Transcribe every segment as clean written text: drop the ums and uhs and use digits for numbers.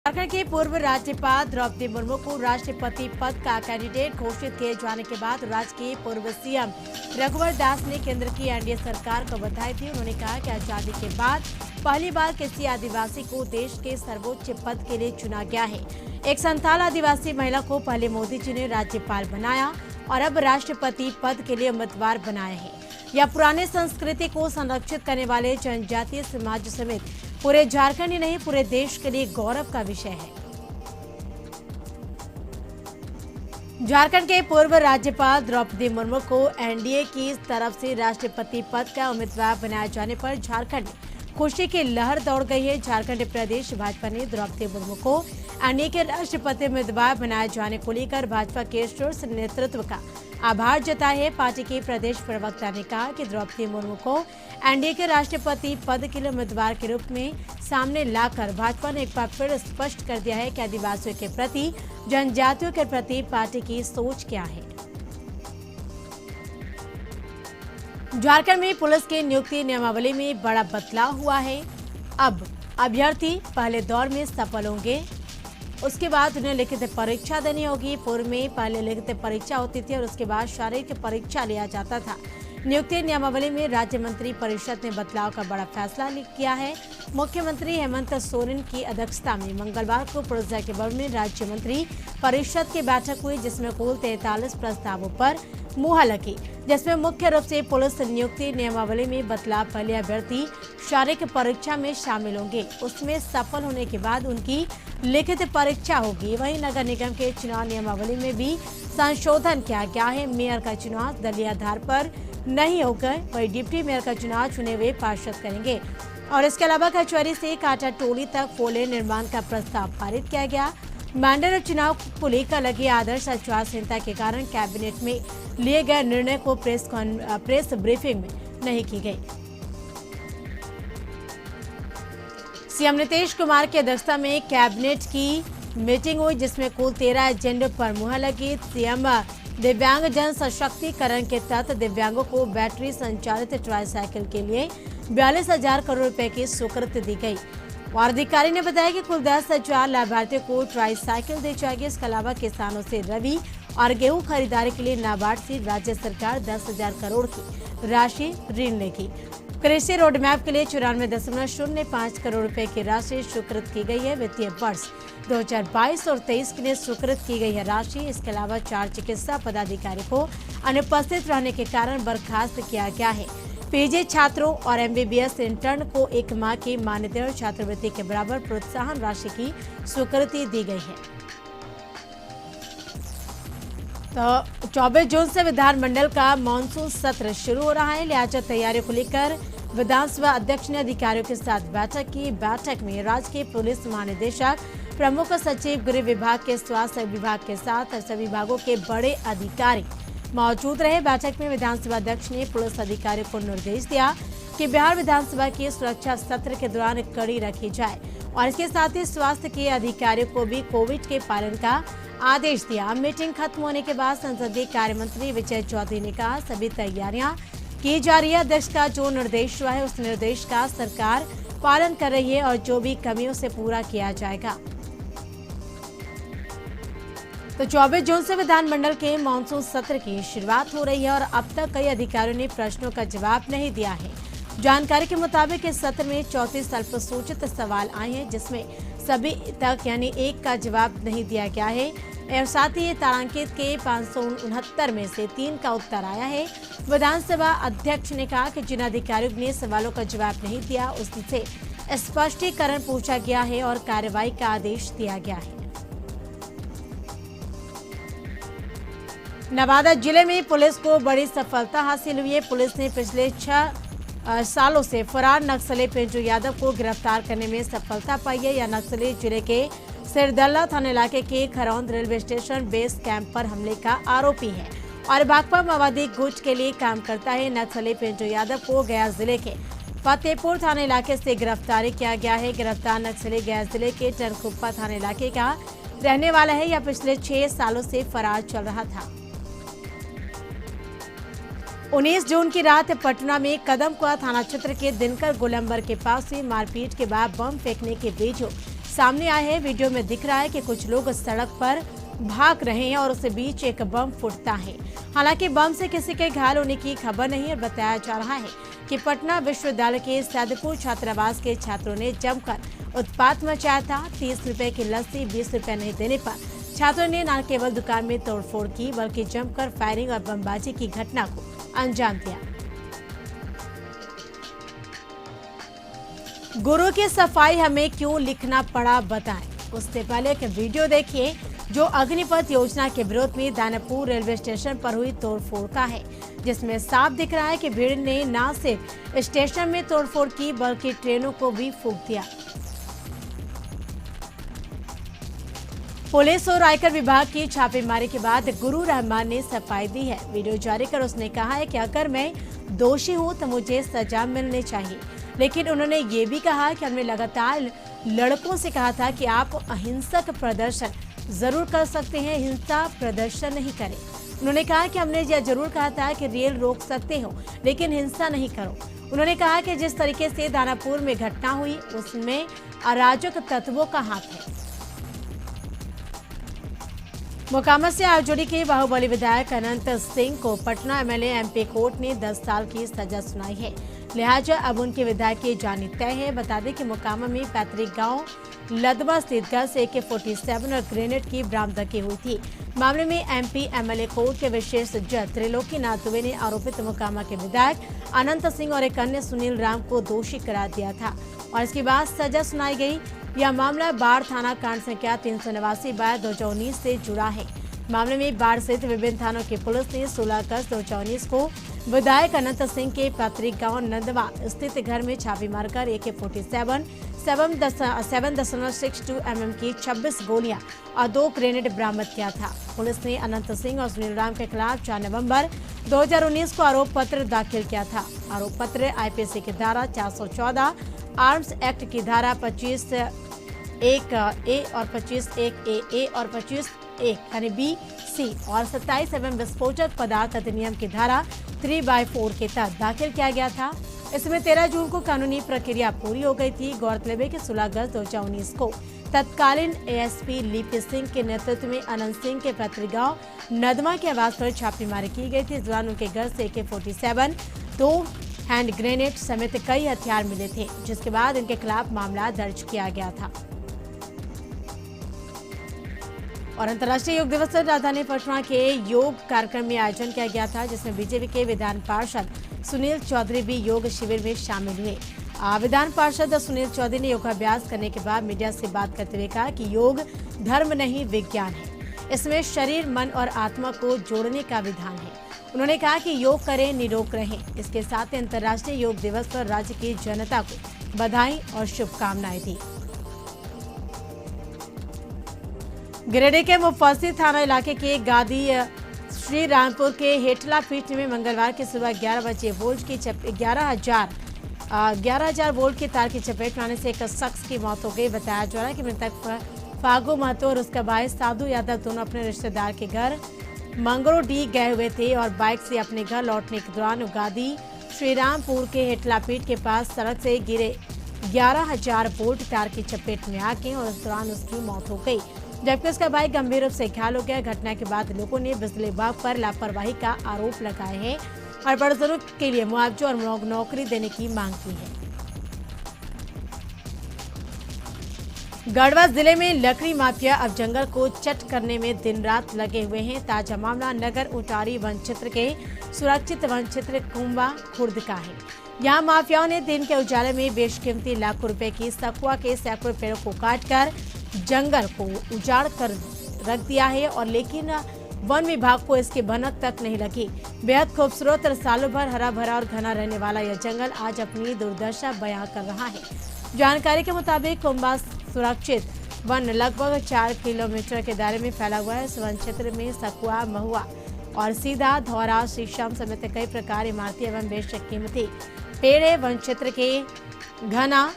झारखंड के पूर्व राज्यपाल द्रौपदी मुर्मू को राष्ट्रपति पद का कैंडिडेट घोषित किए जाने के बाद राज्य के पूर्व सीएम रघुवर दास ने केंद्र की एनडीए सरकार को बधाई दी। उन्होंने कहा कि आजादी के बाद पहली बार किसी आदिवासी को देश के सर्वोच्च पद के लिए चुना गया है। एक संथाल आदिवासी महिला को पहले मोदी जी ने राज्यपाल बनाया और अब राष्ट्रपति पद के लिए उम्मीदवार बनाया है। यह पुराने संस्कृति को संरक्षित करने वाले जनजातीय समाज समेत पूरे झारखंड ही नहीं पूरे देश के लिए गौरव का विषय है। झारखंड के पूर्व राज्यपाल द्रौपदी मुर्मू को एनडीए की तरफ से राष्ट्रपति पद का उम्मीदवार बनाए जाने पर झारखंड में खुशी की लहर दौड़ गई है। झारखंड प्रदेश भाजपा ने द्रौपदी मुर्मू को एनडीए के राष्ट्रपति उम्मीदवार बनाए जाने को लेकर भाजपा के शीर्ष नेतृत्व का आभार जताया है। पार्टी के प्रदेश प्रवक्ता ने कहा कि द्रौपदी मुर्मू को एनडीए के राष्ट्रपति पद के लिए उम्मीदवार के रूप में सामने लाकर भाजपा ने एक बार फिर स्पष्ट कर दिया है कि आदिवासियों के प्रति, जनजातियों के प्रति पार्टी की सोच क्या है। झारखंड में पुलिस के नियुक्ति नियमावली में बड़ा बदलाव हुआ है। अब अभ्यर्थी पहले दौर में सफल होंगे, उसके बाद उन्हें लिखित परीक्षा देनी होगी। पूर्व में पहले लिखित परीक्षा होती थी और उसके बाद शारीरिक परीक्षा लिया जाता था। नियुक्ति नियमावली में राज्य मंत्री परिषद ने बदलाव का बड़ा फैसला किया है। मुख्यमंत्री हेमंत सोरेन की अध्यक्षता में मंगलवार को पुलिस के भवन में राज्य मंत्री परिषद की बैठक हुई, जिसमें कुल 43 प्रस्तावों पर मुहर लगी, जिसमें मुख्य रूप से पुलिस नियुक्ति नियमावली में बदलाव। पहले अभ्यर्थी शारीरिक परीक्षा में शामिल होंगे, उसमें सफल होने के बाद उनकी लिखित परीक्षा होगी। वहीं नगर निगम के चुनाव नियमावली में भी संशोधन किया गया है। मेयर का चुनाव दलीय आधार पर नहीं होगा, वही डिप्टी मेयर का चुनाव चुने हुए पार्षद करेंगे। और इसके अलावा कचहरी से काटा टोली तक फोर लेन निर्माण का प्रस्ताव पारित किया गया। मंडल चुनाव को लेकर लगी आदर्श आचार संहिता के कारण कैबिनेट में लिए गए निर्णय को प्रेस ब्रीफिंग में नहीं की गई। सीएम नीतीश कुमार की अध्यक्षता में कैबिनेट की मीटिंग हुई, जिसमें कुल 13 एजेंडे पर मुहर लगी। सीएम दिव्यांग जन सशक्तिकरण के तहत दिव्यांगों को बैटरी संचालित ट्राईसाइकिल के लिए 42,000 करोड़ रुपए की स्वीकृति दी गई। और अधिकारी ने बताया कि कुल 10,000 लाभार्थियों को ट्राईसाइकिल दी जाएगी। इसके अलावा किसानों से रबी और गेहूं खरीदारी के लिए नाबार्ड से राज्य सरकार 10,000 करोड़ की राशि ऋण लेगी। कृषि रोडमैप के लिए 94.05 करोड़ रुपए की राशि स्वीकृत की गई है। वित्तीय वर्ष 2022 और 23 के लिए स्वीकृत की गई है राशि। इसके अलावा 4 चिकित्सा पदाधिकारी को अनुपस्थित रहने के कारण बर्खास्त किया गया है। पीजी छात्रों और एमबीबीएस इंटर्न को 1 माह की मान्यता छात्रवृत्ति के बराबर प्रोत्साहन राशि की स्वीकृति दी गई है। तो 24 जून से विधानमंडल का मानसून सत्र शुरू हो रहा है, लिहाजा तैयारियों को लेकर विधानसभा अध्यक्ष ने अधिकारियों के साथ बैठक की। बैठक में राज्य के पुलिस महानिदेशक, प्रमुख सचिव, गृह विभाग के स्वास्थ्य विभाग के साथ सभी विभागों के बड़े अधिकारी मौजूद रहे। बैठक में विधानसभा अध्यक्ष ने पुलिस अधिकारियों को निर्देश दिया कि बिहार विधानसभा की सुरक्षा सत्र के दौरान कड़ी रखी जाए और इसके साथ ही स्वास्थ्य के अधिकारियों को भी कोविड के पालन का आदेश दिया। मीटिंग खत्म होने के बाद संसदीय कार्य मंत्री विजय चौधरी ने कहा, सभी तैयारियां की जा रही है। अध्यक्ष का जो निर्देश हुआ है उस निर्देश का सरकार पालन कर रही है और जो भी कमियों से पूरा किया जाएगा। तो 24 जून से विधानमंडल के मानसून सत्र की शुरुआत हो रही है और अब तक कई अधिकारियों ने प्रश्नों का जवाब नहीं दिया है। जानकारी के मुताबिक इस सत्र में 34 अल्पसूचित सवाल आए हैं, जिसमें सभी तक यानी एक का जवाब नहीं दिया गया है। और साथ ही तारांकित के 569 में से 3 का उत्तर आया है। विधानसभा अध्यक्ष ने कहा कि जिन अधिकारियों ने सवालों का जवाब नहीं दिया उससे स्पष्टीकरण पूछा गया है और कार्रवाई का आदेश दिया गया है। नवादा जिले में पुलिस को बड़ी सफलता हासिल हुई है। पुलिस ने पिछले 6 सालों से फरार नक्सली पिंटू यादव को गिरफ्तार करने में सफलता पाई है। यह नक्सली जिले के सिरदल्ला थाना इलाके के खरौंद रेलवे स्टेशन बेस कैंप पर हमले का आरोपी है और भाकपा माओवादी गुट के लिए काम करता है। नक्सली पिंटू यादव को गया जिले के फतेहपुर थाना इलाके से गिरफ्तार किया गया है। गिरफ्तार नक्सली गया जिले के टनकुप्पा थाना इलाके का रहने वाला है। यह पिछले 6 सालों से फरार चल रहा था। 19 जून की रात पटना में कदमकुआ थाना क्षेत्र के दिनकर गोलंबर के पास हुई मारपीट के बाद बम फेंकने के बीच सामने आए हैं। वीडियो में दिख रहा है कि कुछ लोग सड़क पर भाग रहे हैं और उसके बीच एक बम फूटता है। हालांकि बम से किसी के घायल होने की खबर नहीं है। बताया जा रहा है कि पटना विश्वविद्यालय के सैदपुर छात्रावास के छात्रों ने जमकर उत्पात मचाया था। 30 रुपए की लस्सी 20 रुपए नहीं देने पर छात्रों ने न केवल दुकान में तोड़फोड़ की बल्कि जमकर फायरिंग और बमबाजी की घटना को अंजाम दिया। गुरु की सफाई हमें क्यों लिखना पड़ा बताएं। उससे पहले एक वीडियो देखिए जो अग्निपथ योजना के विरोध में दानापुर रेलवे स्टेशन पर हुई तोड़फोड़ का है, जिसमें साफ दिख रहा है कि भीड़ ने न सिर्फ स्टेशन में तोड़फोड़ की बल्कि ट्रेनों को भी फूंक दिया। पुलिस और आयकर विभाग की छापेमारी के बाद गुरु रहमान ने सफाई दी है। वीडियो जारी कर उसने कहा है कि अगर मैं दोषी हूं तो मुझे सजा मिलनी चाहिए, लेकिन उन्होंने ये भी कहा कि हमने लगातार लड़कों से कहा था कि आप अहिंसक प्रदर्शन जरूर कर सकते हैं, हिंसा प्रदर्शन नहीं करें। उन्होंने कहा कि हमने यह जरूर कहा था कि रेल रोक सकते हो लेकिन हिंसा नहीं करो। उन्होंने कहा कि जिस तरीके से दानापुर में घटना हुई उसमें अराजक तत्वों का हाथ है। मोकामा से आरजेडी के बाहुबली विधायक अनंत सिंह को पटना एमएलए एमपी कोर्ट ने 10 साल की सजा सुनाई है, लिहाजा अब उनके विधायक की जानी तय है। बता दें कि मोकामा में पैतृक गांव लदवा स्थित घर से AK-47 और ग्रेनेड की बरामदगी हुई थी। मामले में एमपी एमएलए कोर्ट के विशेष जज त्रिलोकीनाथ दुबे ने आरोपित मोकामा के विधायक अनंत सिंह और एक अन्य सुनील राम को दोषी करार दिया था और इसके बाद सजा सुनाई गई। यह मामला बाढ़ थाना कांड संख्या 389/2019 से जुड़ा है। मामले में बाढ़ सहित विभिन्न थानों की पुलिस ने 16 अगस्त 2019 को विधायक अनंत सिंह के पैतृक गांव नंदवा स्थित घर में छापे मारकर AK-47 7.62 mm की 26 गोलियां और 2 ग्रेनेड बरामद किया था। पुलिस ने अनंत सिंह और सुनील राम के खिलाफ 4 नवंबर 2019 को आरोप पत्र दाखिल किया था। आरोप पत्र IPC की धारा 414, आर्म्स एक्ट की धारा 25(1)A और 25(1)AA और 25(1) यानी BC और 27 एवं विस्फोटक पदार्थ अधिनियम की धारा 3/4 के तहत दाखिल किया गया था। इसमें 13 जून को कानूनी प्रक्रिया पूरी हो गई थी। गौरतलब है कि 16 अगस्त 2019 को तत्कालीन ASP लिपि सिंह के नेतृत्व में अनंत सिंह के पैतृक गांव नदमा के आवास पर छापेमारी की गई थी। इस दौरान उनके घर से AK-47, 2 हैंड ग्रेनेड समेत कई हथियार मिले थे, जिसके बाद इनके खिलाफ मामला दर्ज किया गया था। और अंतर्राष्ट्रीय योग दिवस पर राजधानी पटना के योग कार्यक्रम में आयोजन किया गया था, जिसमें बीजेपी के विधान पार्षद सुनील चौधरी भी योग शिविर में शामिल हुए। विधान पार्षद सुनील चौधरी ने योगाभ्यास करने के बाद मीडिया से बात करते हुए कहा कि योग धर्म नहीं विज्ञान है, इसमें शरीर मन और आत्मा को जोड़ने का विधान है। उन्होंने कहा कि योग करें, निरोग रहें। इसके साथ ही अंतर्राष्ट्रीय योग दिवस पर राज्य की जनता को बधाई और शुभकामनाएं दी। गिरिडीह के मुफस्सिल थाना इलाके के गादी श्री रामपुर के हेटला पीठ में मंगलवार की सुबह 11 बजे वोल्ट की 11,000 वोल्ट की तार की चपेट में आने से एक शख्स की मौत हो गई। बताया जा रहा है कि मृतक फागू महतो और उसका भाई साधु यादव दोनों अपने रिश्तेदार के घर मंगरोडीह गए हुए थे और बाइक से अपने घर लौटने के दौरान गादी श्रीरामपुर के हेटला पीठ के पास सड़क से गिरे 11,000 वोल्ट तार की चपेट में आके और इस दौरान उसकी मौत हो गई, जबकि उसका भाई गंभीर रूप से घायल हो गया। घटना के बाद लोगों ने बिजली विभाग पर लापरवाही का आरोप लगाए हैं और बड़जोरों के लिए मुआवजा और नौकरी देने की मांग की है। गढ़वा जिले में लकड़ी माफिया अब जंगल को चट करने में दिन रात लगे हुए हैं। ताजा मामला नगर उटारी वन क्षेत्र के सुरक्षित वन क्षेत्र कुंबा खुर्द का है। यहाँ माफियाओं ने दिन के उजाले में बेशकीमती लाखों रुपए की सखुआ के सैकड़ों पेड़ों को काटकर जंगल को उजाड़ कर रख दिया है और लेकिन वन विभाग को इसकी भनक तक नहीं लगी। बेहद खूबसूरत और सालों भर हरा भरा और घना रहने वाला यह जंगल आज अपनी दुर्दशा बयां कर रहा है। जानकारी के मुताबिक कुंबा सुरक्षित वन लगभग 4 किलोमीटर के दायरे में फैला हुआ है। इस वन क्षेत्र में सखुआ, महुआ और सीधा, धौरा, शीशम समेत कई प्रकार इमारती एवं बेशकीमती पेड़ है। वन क्षेत्र के घना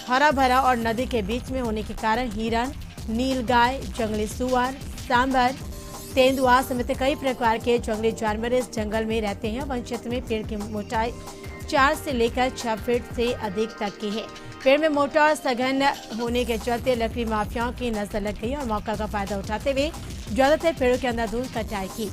हरा भरा और नदी के बीच में होने के कारण हिरन, नीलगाय, जंगली सुअर, सांभर, तेंदुआ समेत कई प्रकार के जंगली जानवर इस जंगल में रहते हैं। वन क्षेत्र में पेड़ की मोटाई 4 से लेकर 6 फीट से अधिक तक की है। पेड़ में मोटर सघन होने के चलते लकड़ी माफियाओं की नजर लग गई और मौका का फायदा उठाते हुए ज्यादातर पेड़ों के अंधाधुंध कटाई की।